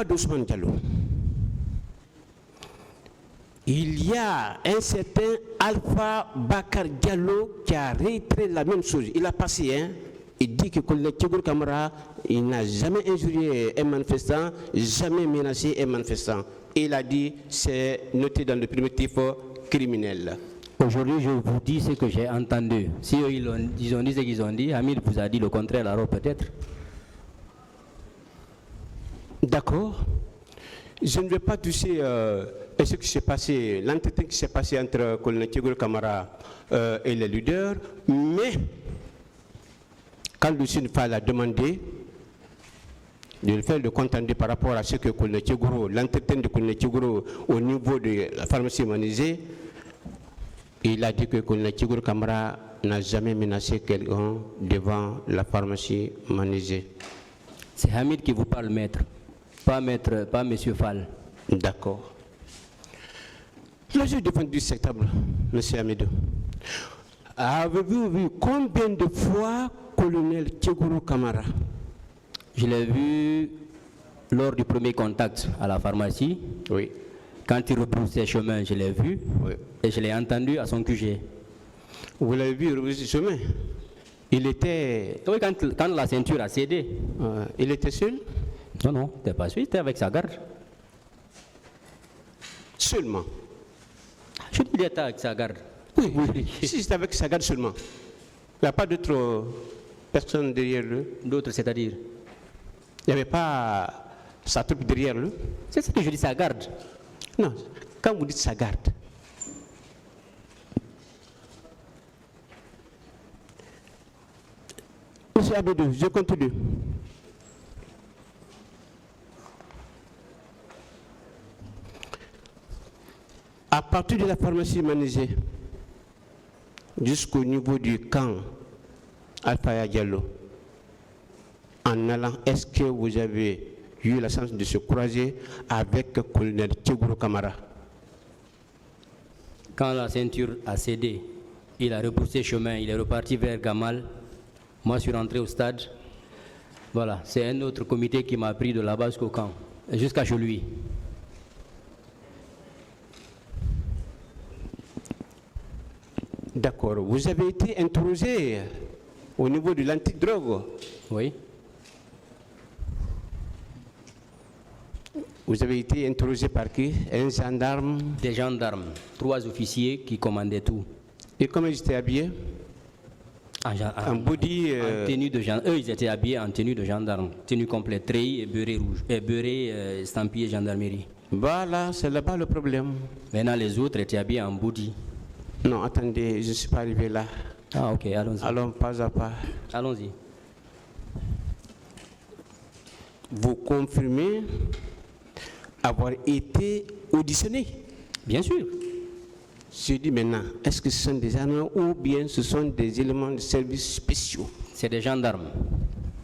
d'Ousmane Diallo, il y a un certain Alpha Bakar Diallo qui a réitéré la même chose. Il a passé, il dit que le Tchégour Kamara, il n'a jamais injurié un manifestant, jamais menacé un manifestant. Il a dit, c'est noté dans le primitif criminel. Aujourd'hui, je vous dis ce que j'ai entendu. Si eux, ils ont dit ce qu'ils ont dit, Hamid vous a dit le contraire, alors peut-être. D'accord. Je ne vais pas toucher ce qui s'est passé, l'entretien qui s'est passé entre le colonel Tchégour Kamara et les leaders, mais quand le Fall a demandé de le faire le compte rendu par rapport à ce que l'entretien de colonel Tchégour au niveau de la pharmacie humanisée, il a dit que le colonel Tchégour Kamara n'a jamais menacé quelqu'un devant la pharmacie humanisée. C'est Hamid qui vous parle, maître, pas monsieur Fall. D'accord. Le jour du 28 septembre, M. Hamidou, avez-vous vu combien de fois colonel Tchégour Kamara? Je l'ai vu lors du premier contact à la pharmacie. Oui. Quand il rebroussait chemin, je l'ai vu. Oui. Et je l'ai entendu à son QG. Vous l'avez vu rebrousser chemin? Il était... Oui, quand la ceinture a cédé. Il était seul? Non, non, il n'était pas seul, il était avec sa garde. Seulement? Je dis qu'il était avec sa garde. Oui, oui. Si c'était avec sa garde seulement. Il n'y a pas d'autres personnes derrière lui? D'autres, c'est-à-dire? Il n'y avait pas sa troupe derrière lui? C'est ce que je dis, sa garde. Non, quand vous dites sa garde, Monsieur Abedou, je continue. À partir de la pharmacie humanisée jusqu'au niveau du camp Alpha Diallo, en allant, est-ce que vous avez eu la chance de se croiser avec le colonel Tchégour Kamara? Quand la ceinture a cédé, il a repoussé chemin, il est reparti vers Gamal. Moi, je suis rentré au stade. Voilà, c'est un autre comité qui m'a pris de là-bas jusqu'au camp, jusqu'à chez lui. D'accord. Vous avez été interrogé au niveau de l'antidrogue? Oui. Vous avez été interrogé par qui? Un gendarme? Des gendarmes, 3 officiers qui commandaient tout. Et comment ils étaient habillés? En body en tenue de gendarme. Eux, ils étaient habillés en tenue de gendarme, tenue complète, treillis et beurré rouge, et beurré estampillé gendarmerie. Voilà, c'est là-bas le problème. Maintenant, les autres étaient habillés en body. Non, attendez, je ne suis pas arrivé là. Ah, ok, allons-y. Allons pas à pas. Allons-y. Vous confirmez avoir été auditionné? Bien sûr. Je dis maintenant, est-ce que ce sont des armes ou bien ce sont des éléments de services spéciaux? C'est des gendarmes.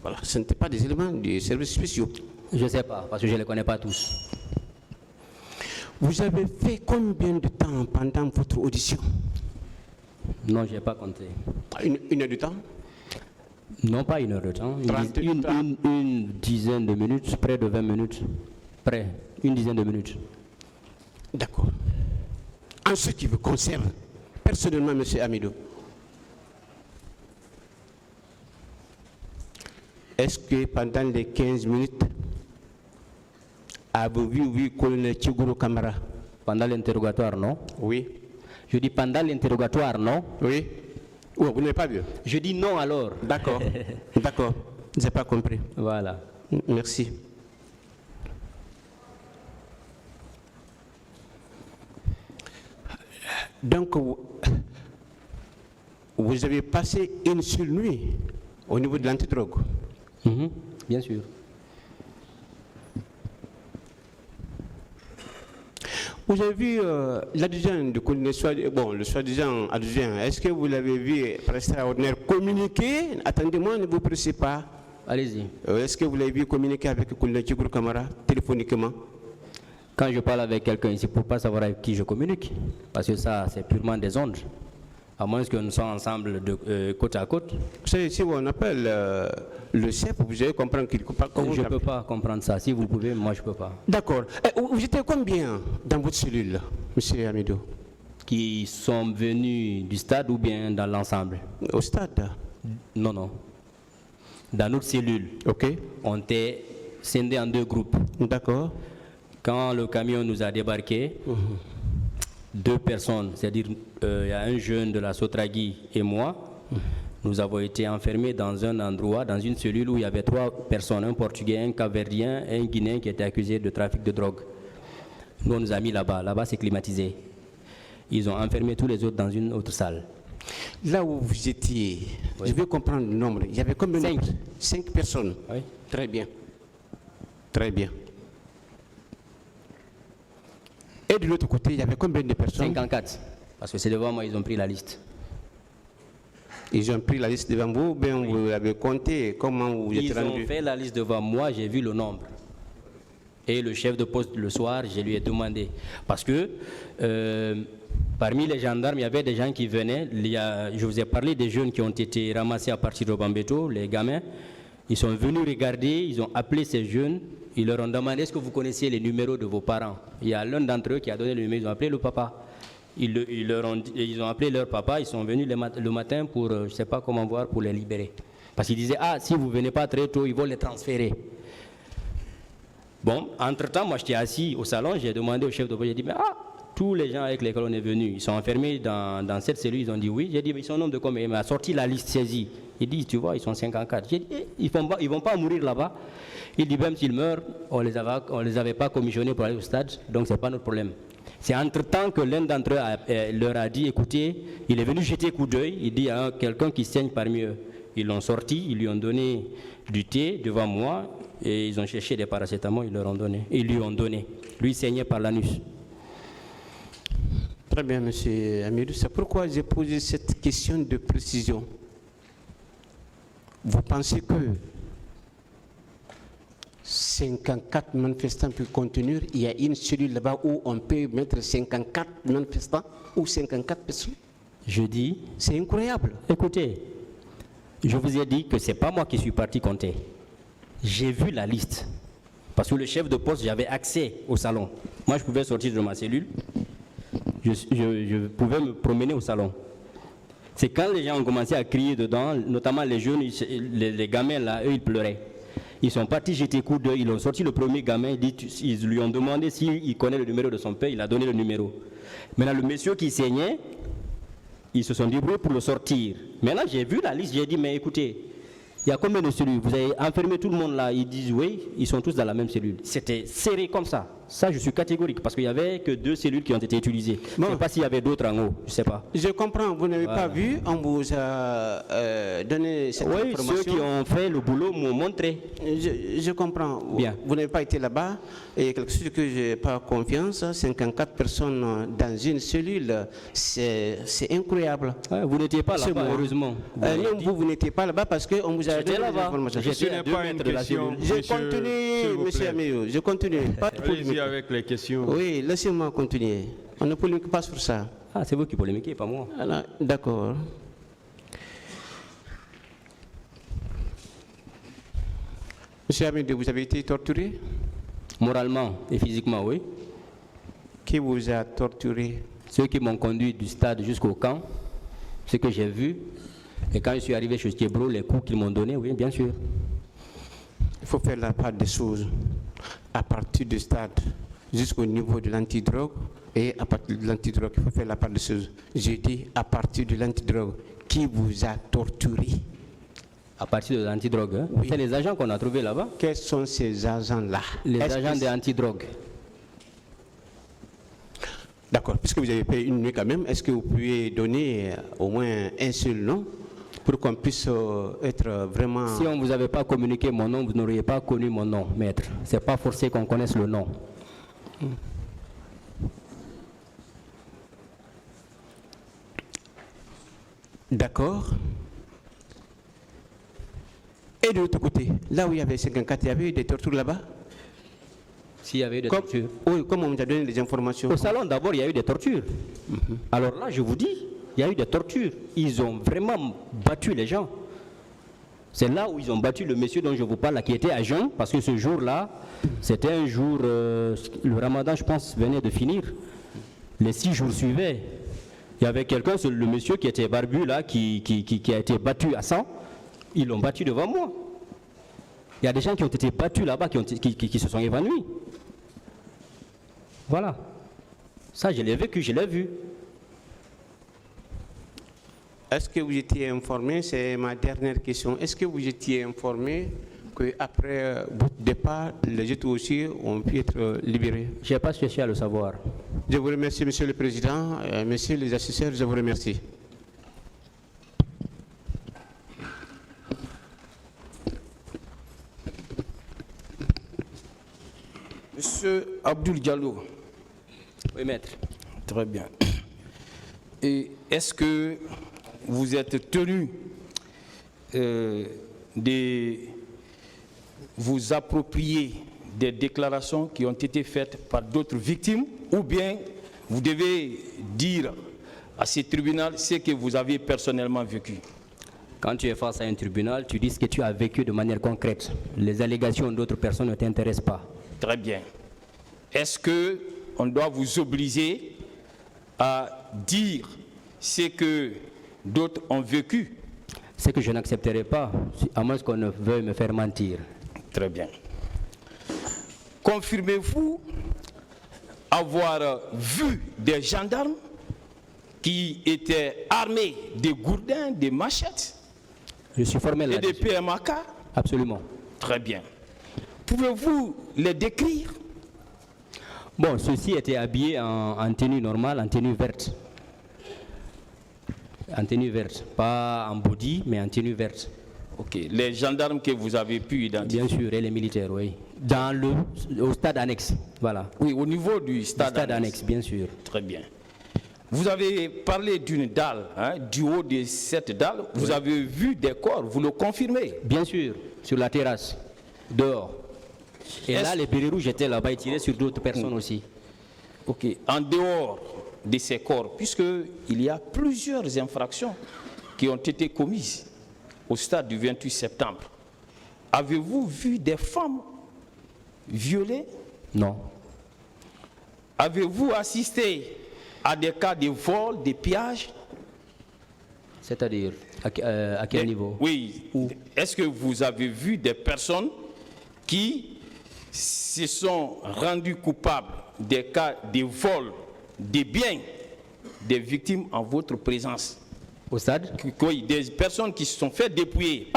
Voilà, ce n'étaient pas des éléments de services spéciaux. Je ne sais pas, parce que je ne les connais pas tous. Vous avez fait combien de temps pendant votre audition? Non, je n'ai pas compté. Une heure de temps? Non, pas 1 heure de temps. Une dizaine de minutes, près de 20 minutes. Près, une dizaine de minutes. D'accord. En ce qui vous concerne, personnellement, M. Hamidou, est-ce que pendant les 15 minutes, avez-vous vu le colonel Tchégour Kamara? Pendant l'interrogatoire, non? Oui. Je dis pendant l'interrogatoire, non? Oui. Oh, vous n'avez pas vu? Je dis non alors. D'accord. D'accord. Je n'ai pas compris. Voilà. Merci. Donc, vous avez passé une seule nuit au niveau de l'antidrogue? Bien sûr. Vous avez vu l'adjudant de colonel, le soi-disant adjudant, est-ce que vous l'avez vu par extraordinaire communiquer? Attendez-moi, ne vous pressez pas. Allez-y. Est-ce que vous l'avez vu communiquer avec le colonel Tchégour Kamara téléphoniquement? Quand je parle avec quelqu'un ici, pour ne pas savoir avec qui je communique, parce que ça, c'est purement des ondes. À moins que nous soyons ensemble côte à côte. C'est si on appelle le chef, vous allez comprendre qu'il Je ne peux pas comprendre ça. Si vous pouvez, moi je ne peux pas. D'accord. Vous étiez combien dans votre cellule, M. Amidou? Qui sont venus du stade ou bien dans l'ensemble? Au stade? Non, non. Dans notre cellule, Ok. on était scindés en 2 groupes. D'accord. Quand le camion nous a débarqué, 2 personnes, c'est-à-dire il y a un jeune de la Sotragui et moi, nous avons été enfermés dans un endroit, dans une cellule où il y avait 3 personnes, un Portugais, un Capverdien et un Guinéen qui étaient accusés de trafic de drogue. Nous, on nous a mis là-bas. Là-bas, c'est climatisé. Ils ont enfermé tous les autres dans une autre salle. Là où vous étiez, je veux comprendre le nombre. Il y avait combien? 5. 5 personnes. Oui. Très bien. Très bien. Et de l'autre côté, il y avait combien de personnes? 54. Parce que c'est devant moi, ils ont pris la liste. Ils ont pris la liste devant vous, ou bien vous l'avez compté? Comment vous êtes Ils rendu? ont fait la liste devant moi, j'ai vu le nombre. Et le chef de poste, le soir, je lui ai demandé. Parce que parmi les gendarmes, il y avait des gens qui venaient. Je vous ai parlé des jeunes qui ont été ramassés à partir de Bambeto, les gamins. Ils sont venus regarder, ils ont appelé ces jeunes. Ils leur ont demandé, est-ce que vous connaissez les numéros de vos parents? Il y a l'un d'entre eux qui a donné le numéro, ils ont appelé le papa. Ils ont appelé leur papa, ils sont venus le matin pour, je ne sais pas comment voir, pour les libérer. Parce qu'ils disaient, ah, si vous ne venez pas très tôt, ils vont les transférer. Bon, entre-temps, moi j'étais assis au salon, j'ai demandé au chef de poste, j'ai dit, mais tous les gens avec lesquels on est venu, ils sont enfermés dans cette cellule, ils ont dit oui. J'ai dit, mais ils sont nombre de combien? Il m'a sorti la liste saisie. Il dit, tu vois, ils sont 54. J'ai dit, ils vont pas mourir là-bas. Il dit, même s'ils meurent, on les avait pas commissionnés pour aller au stade, donc c'est pas notre problème. C'est entre-temps que l'un d'entre eux leur a dit, écoutez, il est venu jeter coup d'œil, il dit, il y a quelqu'un qui saigne parmi eux. Ils l'ont sorti, ils lui ont donné du thé devant moi, et ils ont cherché des paracétamol, ils lui ont donné. Lui saignait par l'anus. Très bien, M. Amidou. C'est pourquoi j'ai posé cette question de précision. Vous pensez que 54 manifestants peuvent contenir, il y a une cellule là-bas où on peut mettre 54 manifestants ou 54 personnes? Je dis, c'est incroyable. Écoutez, je vous ai dit que ce n'est pas moi qui suis parti compter. J'ai vu la liste. Parce que le chef de poste, j'avais accès au salon. Moi, je pouvais sortir de ma cellule. Je pouvais me promener au salon. C'est quand les gens ont commencé à crier dedans, notamment les jeunes, les gamins là, eux, ils pleuraient. Ils sont partis jeter coup d'œil, ils ont sorti le premier gamin, ils lui ont demandé s'il connaît le numéro de son père, il a donné le numéro. Maintenant, le monsieur qui saignait, ils se sont débrouillés pour le sortir. Maintenant, j'ai vu la liste, j'ai dit, mais écoutez, il y a combien de cellules? Vous avez enfermé tout le monde là? Ils disent oui, ils sont tous dans la même cellule. C'était serré comme ça. Ça, je suis catégorique parce qu'il n'y avait que 2 cellules qui ont été utilisées. Bon. Je ne sais pas s'il y avait d'autres en haut, je ne sais pas. Je comprends, vous n'avez pas vu, on vous a donné cette information. Oui, ceux qui ont fait le boulot m'ont montré. Je comprends. Bien. Vous n'avez pas été là-bas et quelque chose que je n'ai pas confiance, 54 personnes dans une cellule, c'est incroyable. Ouais, vous n'étiez pas là-bas, heureusement. Vous n'étiez pas là-bas parce qu'on vous a donné des informations. Ce n'est pas une question. Je continue, M. Amidou, je continue. Allez-y avec les questions. Oui, laissez-moi continuer. On ne polémique pas sur ça. Ah, c'est vous qui polémiquez, pas moi. D'accord. Monsieur Amidou, vous avez été torturé? Moralement et physiquement, oui. Qui vous a torturé? Ceux qui m'ont conduit du stade jusqu'au camp, ce que j'ai vu. Et quand je suis arrivé chez Thiebro, les coups qu'ils m'ont donnés, oui, bien sûr. Il faut faire la part des choses. À partir du stade jusqu'au niveau de l'antidrogue, et à partir de l'antidrogue, il faut faire la part des choses. J'ai dit à partir de l'antidrogue, qui vous a torturé? À partir de l'antidrogue, hein? Oui. C'est les agents qu'on a trouvés là-bas. Quels sont ces agents-là? Les agents de l'antidrogue. D'accord, puisque vous avez payé une nuit quand même, est-ce que vous pouvez donner au moins un seul nom pour qu'on puisse être vraiment... Si on ne vous avait pas communiqué mon nom, vous n'auriez pas connu mon nom, maître. Ce n'est pas forcé qu'on connaisse le nom. D'accord. Et de l'autre côté, là où il y avait 54, il y avait eu des tortures là-bas? S'il y avait eu des tortures. Oui, comme on nous a donné des informations. Au salon, d'abord, il y a eu des tortures. Alors là, je vous dis, Il y a eu des tortures. Ils ont vraiment battu les gens. C'est là où ils ont battu le monsieur dont je vous parle, là, qui était à jeun, parce que ce jour-là, c'était un jour, le ramadan, je pense, venait de finir. Les 6 jours suivaient. Il y avait quelqu'un, le monsieur qui était barbu, là, qui a été battu à sang. Ils l'ont battu devant moi. Il y a des gens qui ont été battus là-bas, qui se sont évanouis. Voilà. Ça, je l'ai vécu, je l'ai vu. Est-ce que vous étiez informé, c'est ma dernière question, est-ce que vous étiez informé qu'après votre départ, les autres aussi ont pu être libérés? Je n'ai pas cherché à le savoir. Je vous remercie, Monsieur le Président, Messieurs les assesseurs, je vous remercie. Monsieur Abdoul Diallo. Oui, maître. Très bien. Et est-ce que vous êtes tenu de vous approprier des déclarations qui ont été faites par d'autres victimes, ou bien vous devez dire à ce tribunal ce que vous avez personnellement vécu? Quand tu es face à un tribunal, tu dis ce que tu as vécu de manière concrète. Les allégations d'autres personnes ne t'intéressent pas. Très bien. Est-ce qu'on doit vous obliger à dire ce que d'autres ont vécu? Ce que je n'accepterai pas, à moins qu'on ne veuille me faire mentir. Très bien. Confirmez-vous avoir vu des gendarmes qui étaient armés de gourdins, de machettes Je suis formel et de là-dessus. PMAK? Absolument. Très bien. Pouvez-vous les décrire? Bon, ceux-ci étaient habillés en tenue normale, en tenue verte. En tenue verte. Pas en body, mais en tenue verte. Ok. Les gendarmes que vous avez pu identifier? Bien sûr, et les militaires, oui. Au stade annexe, voilà. Oui, au niveau du Le stade, stade annexe, bien sûr. Très bien. Vous avez parlé d'une dalle, hein, du haut de cette dalle, vous avez vu des corps, vous le confirmez? Bien sûr, sur la terrasse, dehors. Et là, les bérets rouges étaient là-bas, ils tiraient sur d'autres personnes aussi. Ok. En dehors de ces corps, puisqu'il y a plusieurs infractions qui ont été commises au stade du 28 septembre, avez-vous vu des femmes violées? Non. Avez-vous assisté à des cas de vol, de pillage? C'est-à-dire, à quel niveau? Oui. Est-ce que vous avez vu des personnes qui se sont rendues coupables des cas de vol des biens des victimes en votre présence? Au stade? Oui, des personnes qui se sont fait dépouiller.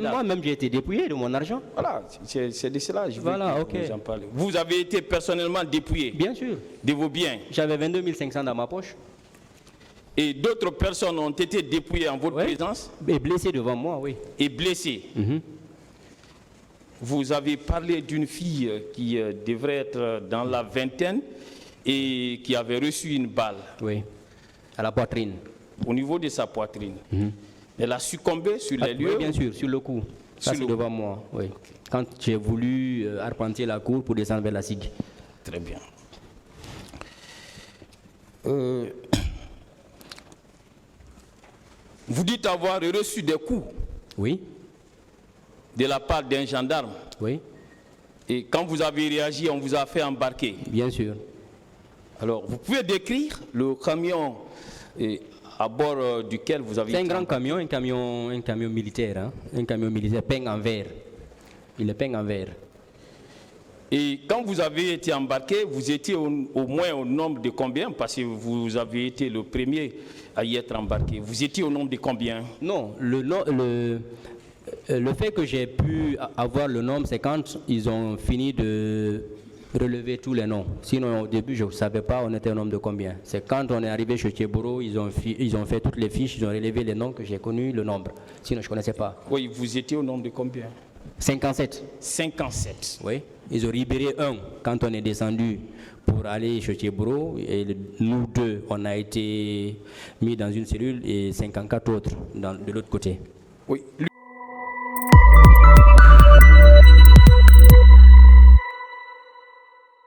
Moi-même, j'ai été dépouillé de mon argent. Voilà, c'est de cela que je veux que vous en parlez. Vous avez été personnellement dépouillé? Bien sûr. De vos biens? J'avais 22 500 dans ma poche. Et d'autres personnes ont été dépouillées en votre présence? Et blessées devant moi, oui. Et blessées? Vous avez parlé d'une fille qui devrait être dans la vingtaine et qui avait reçu une balle. Oui, à la poitrine. Au niveau de sa poitrine. Elle a succombé sur les lieux? Oui, bien sûr, sur le coup. Ça, c'est devant moi, oui. Okay. Quand j'ai voulu arpenter la cour pour descendre vers la SIG. Très bien. Vous dites avoir reçu des coups? Oui. De la part d'un gendarme? Oui. Et quand vous avez réagi, on vous a fait embarquer? Bien sûr. Alors, vous pouvez décrire le camion à bord duquel vous avez été embarqué? C'est un grand camion, un camion militaire, hein? Un camion militaire peint en vert. Il est peint en vert. Et quand vous avez été embarqué, vous étiez au moins au nombre de combien? Parce que vous avez été le premier à y être embarqué. Vous étiez au nombre de combien? Non, le fait que j'ai pu avoir le nombre, c'est quand ils ont fini de relever tous les noms. Sinon, au début, je ne savais pas on était au nombre de combien. C'est quand on est arrivé chez Tchéboro, ils ont fait toutes les fiches, ils ont relevé les noms que j'ai connu le nombre. Sinon, je ne connaissais pas. Oui, vous étiez au nombre de combien? 57. 57. Oui. Ils ont libéré un quand on est descendu pour aller chez Tchéboro. Et nous deux, on a été mis dans une cellule et 54 autres de l'autre côté. Oui.